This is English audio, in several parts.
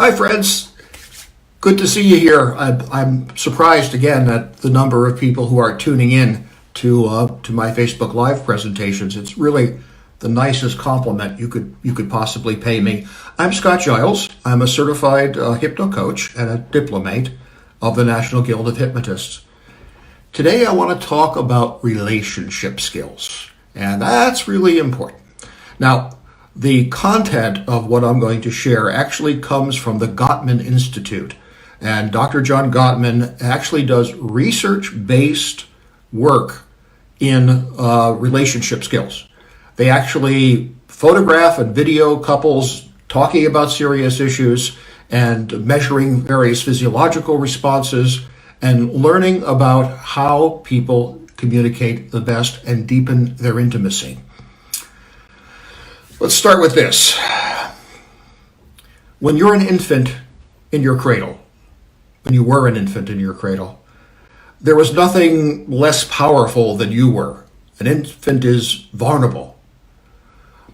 Hi, friends. Good to see you here. I'm surprised again at the number of people who are tuning in to my Facebook Live presentations. It's really the nicest compliment you could possibly pay me. I'm Scott Giles. I'm a certified hypno coach and a diplomate of the National Guild of Hypnotists. Today, I want to talk about relationship skills, and that's really important. Now, the content of what I'm going to share actually comes from the Koban Institute. And Dr. John Gottman actually does research-based work in relationship skills. They actually photograph and video couples talking about serious issues and measuring various physiological responses and learning about how people communicate the best and deepen their intimacy. Let's start with this. When you're an infant in your cradle, when you were an infant in your cradle, there was nothing less powerful than you were. An infant is vulnerable.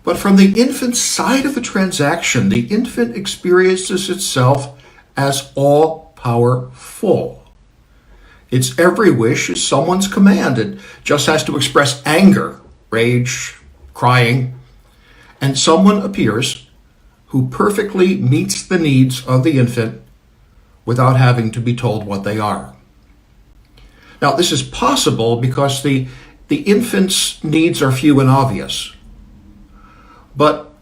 But from the infant's side of the transaction, the infant experiences itself as all-powerful. Its every wish is someone's command. It just has to express anger, rage, crying, and someone appears who perfectly meets the needs of the infant without having to be told what they are. Now, this is possible because the infant's needs are few and obvious. But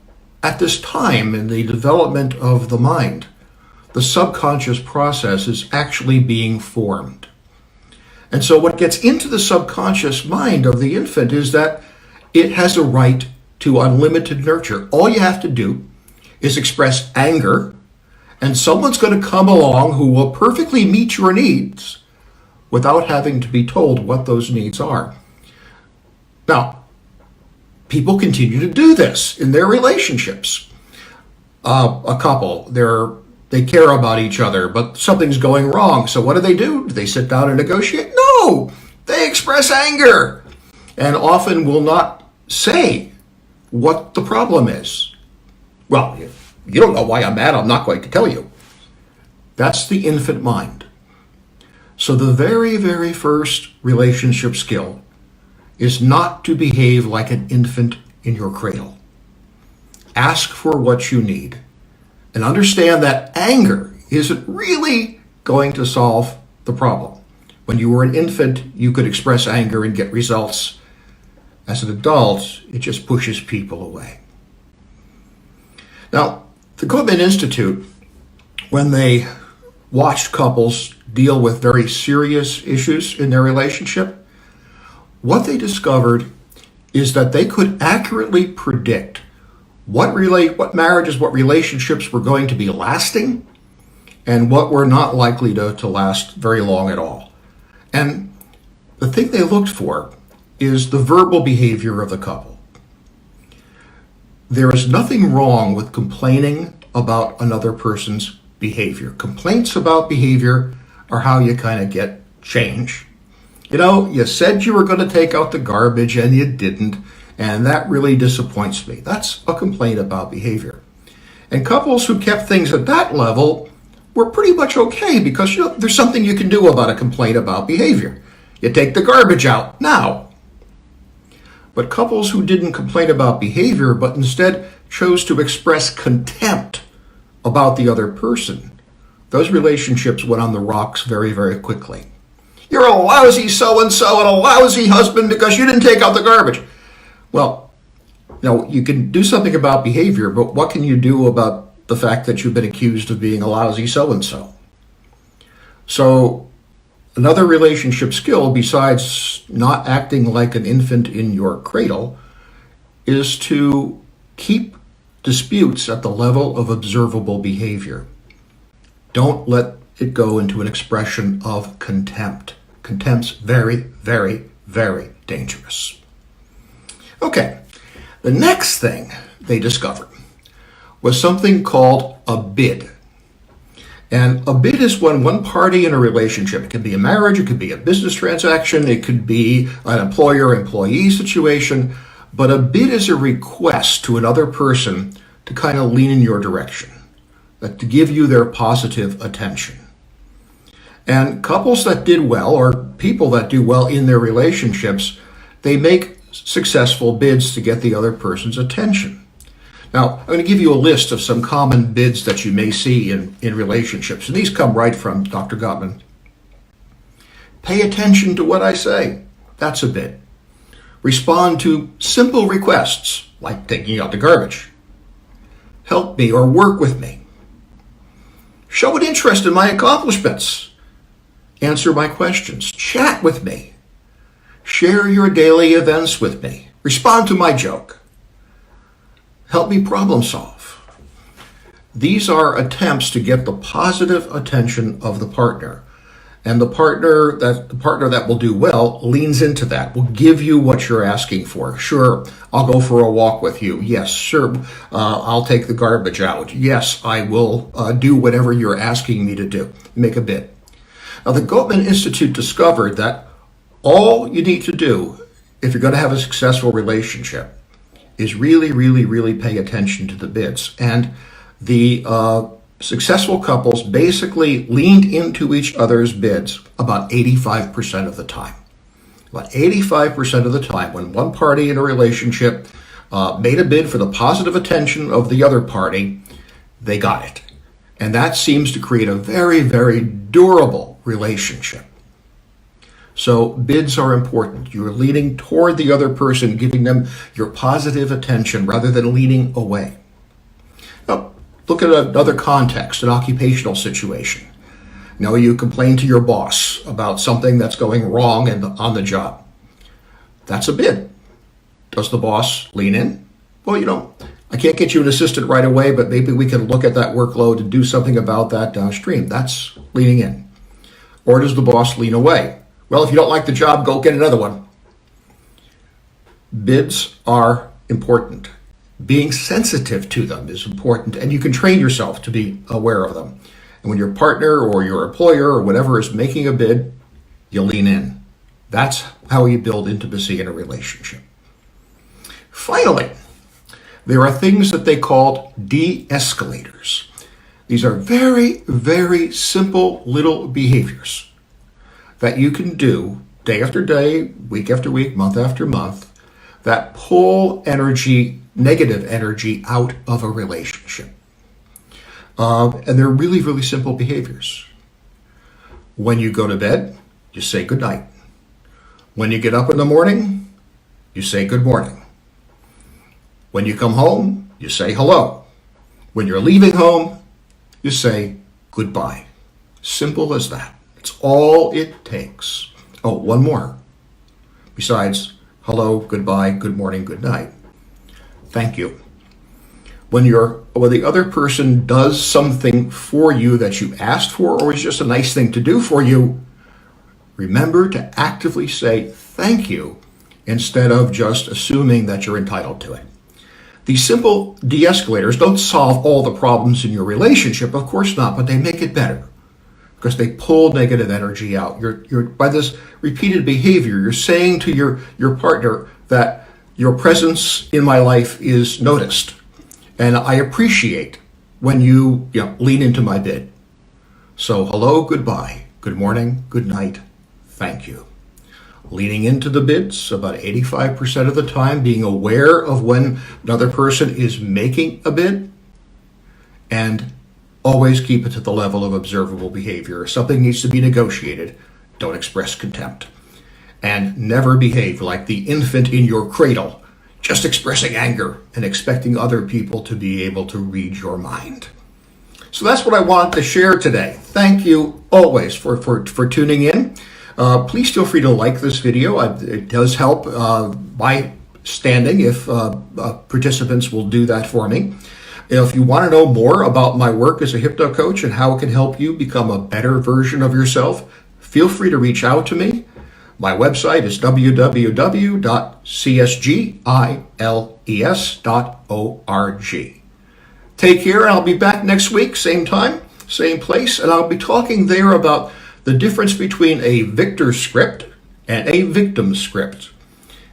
at this time in the development of the mind, the subconscious process is actually being formed. And so what gets into the subconscious mind of the infant is that it has a right to unlimited nurture. All you have to do is express anger, and someone's going to come along who will perfectly meet your needs without having to be told what those needs are. Now, people continue to do this in their relationships. A couple, they care about each other, but something's going wrong. So what do? Do they sit down and negotiate? No, they express anger and often will not say what the problem is. Well, if you don't know why I'm mad, I'm not going to tell you. That's the infant mind. So the very, very first relationship skill is not to behave like an infant in your cradle. Ask for what you need and understand that anger isn't really going to solve the problem. When you were an infant, you could express anger and get results. As an adult, it just pushes people away. Now, the Koban Institute, when they watched couples deal with very serious issues in their relationship, what they discovered is that they could accurately predict what marriages, what relationships were going to be lasting and what were not likely to last very long at all. And the thing they looked for is the verbal behavior of the couple. There is nothing wrong with complaining about another person's behavior. Complaints about behavior are how you kind of get change. You know, you said you were going to take out the garbage and you didn't, and that really disappoints me. That's a complaint about behavior. And couples who kept things at that level were pretty much okay because there's something you can do about a complaint about behavior. You take the garbage out now. But couples who didn't complain about behavior, but instead chose to express contempt about the other person, those relationships went on the rocks very, very quickly. You're a lousy so-and-so and a lousy husband because you didn't take out the garbage. Well, you can do something about behavior, but what can you do about the fact that you've been accused of being a lousy so-and-so? So, another relationship skill, besides not acting like an infant in your cradle, is to keep disputes at the level of observable behavior. Don't let it go into an expression of contempt. Contempt's very, very, very dangerous. Okay, the next thing they discovered was something called a bid. And a bid is when one party in a relationship, it could be a marriage, it could be a business transaction, it could be an employer-employee situation, but a bid is a request to another person to kind of lean in your direction, to give you their positive attention. And couples that did well, or people that do well in their relationships, they make successful bids to get the other person's attention. Now, I'm going to give you a list of some common bids that you may see in relationships, and these come right from Dr. Gottman. Pay attention to what I say. That's a bid. Respond to simple requests, like taking out the garbage. Help me or work with me. Show an interest in my accomplishments. Answer my questions. Chat with me. Share your daily events with me. Respond to my joke. Help me problem solve. These are attempts to get the positive attention of the partner. And the partner that will do well leans into that, will give you what you're asking for. Sure, I'll go for a walk with you. Yes, sure, I'll take the garbage out. Yes, I will do whatever you're asking me to do. Make a bid. Now, the Koban Institute discovered that all you need to do if you're going to have a successful relationship is really, really, really pay attention to the bids. And the successful couples basically leaned into each other's bids about 85% of the time. About 85% of the time, when one party in a relationship made a bid for the positive attention of the other party, they got it. And that seems to create a very, very durable relationship. So bids are important. You're leaning toward the other person, giving them your positive attention rather than leaning away. Now, look at another context, an occupational situation. You complain to your boss about something that's going wrong on the job. That's a bid. Does the boss lean in? Well, I can't get you an assistant right away, but maybe we can look at that workload and do something about that downstream. That's leaning in. Or does the boss lean away? Well, if you don't like the job, go get another one. Bids are important. Being sensitive to them is important, and you can train yourself to be aware of them. And when your partner or your employer or whatever is making a bid, you lean in. That's how you build intimacy in a relationship. Finally, there are things that they call de-escalators. These are very, very simple little behaviors that you can do day after day, week after week, month after month, that pull energy, negative energy, out of a relationship. And they're really, really simple behaviors. When you go to bed, you say good night. When you get up in the morning, you say good morning. When you come home, you say hello. When you're leaving home, you say goodbye. Simple as that. It's all it takes. Oh, one more. Besides hello, goodbye, good morning, good night. Thank you. When the other person does something for you that you asked for, or is just a nice thing to do for you, remember to actively say thank you instead of just assuming that you're entitled to it. These simple de-escalators don't solve all the problems in your relationship, of course not, but they make it better because they pull negative energy out. You're by this repeated behavior, you're saying to your partner that your presence in my life is noticed, and I appreciate when you lean into my bid. So hello, goodbye, good morning, good night, thank you. Leaning into the bids about 85% of the time, being aware of when another person is making a bid, and always keep it to the level of observable behavior. If something needs to be negotiated, don't express contempt. And never behave like the infant in your cradle, just expressing anger and expecting other people to be able to read your mind. So that's what I wanted to share today. Thank you always for tuning in. Please feel free to like this video. It does help my standing if participants will do that for me. If you want to know more about my work as a hypno coach and how it can help you become a better version of yourself, feel free to reach out to me. My website is www.csgiles.org. Take care, and I'll be back next week, same time, same place, and I'll be talking there about the difference between a victor script and a victim script.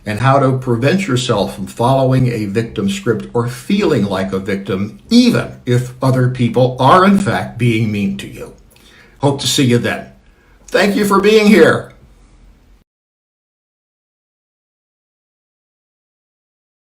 and how to prevent yourself from following a victim script or feeling like a victim, even if other people are in fact being mean to you. Hope to see you then. Thank you for being here.